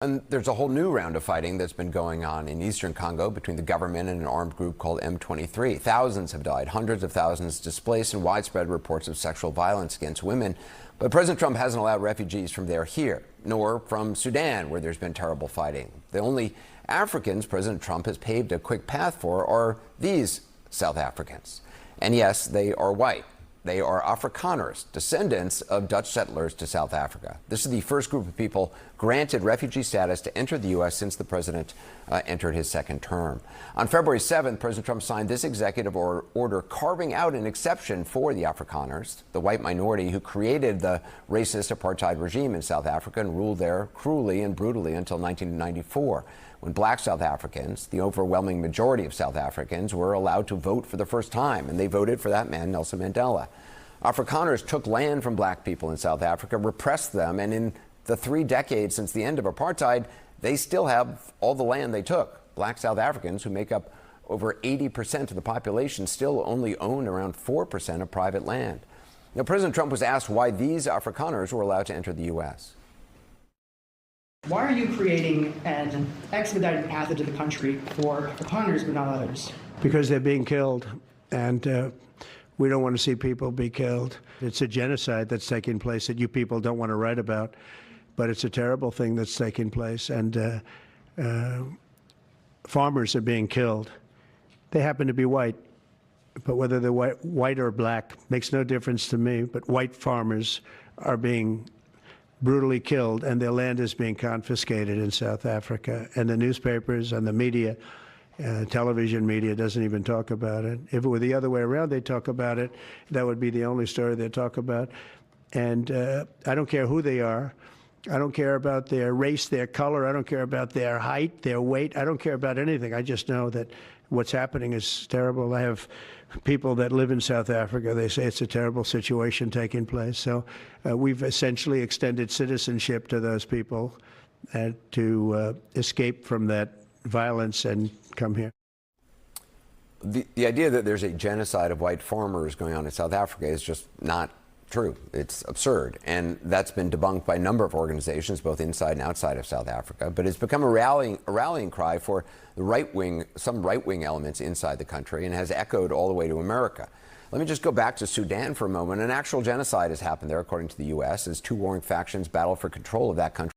And there's a whole new round of fighting that's been going on in eastern Congo between the government and an armed group called M23. Thousands have died, hundreds of thousands displaced, and widespread reports of sexual violence against women. But President Trump hasn't allowed refugees from there here, nor from Sudan, where there's been terrible fighting. The only Africans President Trump has paved a quick path for are these South Africans. And yes, they are white. They are Afrikaners, descendants of Dutch settlers to South Africa. This is the first group of people granted refugee status to enter the U.S. since the president entered his second term. On February 7th, President Trump signed this executive order carving out an exception for the Afrikaners, the white minority who created the racist apartheid regime in South Africa and ruled there cruelly and brutally until 1994. When black South Africans, the overwhelming majority of South Africans, were allowed to vote for the first time, and they voted for that man, Nelson Mandela. Afrikaners took land from black people in South Africa, repressed them, and in the 3 decades since the end of apartheid, they still have all the land they took. Black South Africans, who make up over 80% of the population, still only own around 4% of private land. Now, President Trump was asked why these Afrikaners were allowed to enter the U.S. Why are you creating an expedited path into the country for Afrikaners but not others? Because they're being killed, and we don't want to see people be killed. It's a genocide that's taking place that you people don't want to write about, but it's a terrible thing that's taking place, and farmers are being killed. They happen to be white, but whether they're white or black makes no difference to me, but white farmers are being brutally killed, and their land is being confiscated in South Africa. And the newspapers and the media, television media, doesn't even talk about it. If it were the other way around, they'd talk about it. That would be the only story they'd talk about. And I don't care who they are. I don't care about their race, their color. I don't care about their height, their weight. I don't care about anything. I just know that what's happening is terrible. I have people that live in South Africa. They say it's a terrible situation taking place. So we've essentially extended citizenship to those people to escape from that violence and come here. The idea that there's a genocide of white farmers going on in South Africa is just not true. It's absurd. And that's been debunked by a number of organizations, both inside and outside of South Africa. But it's become a rallying cry for the some right-wing elements inside the country, and has echoed all the way to America. Let me just go back to Sudan for a moment. An actual genocide has happened there, according to the U.S., as 2 warring factions battle for control of that country.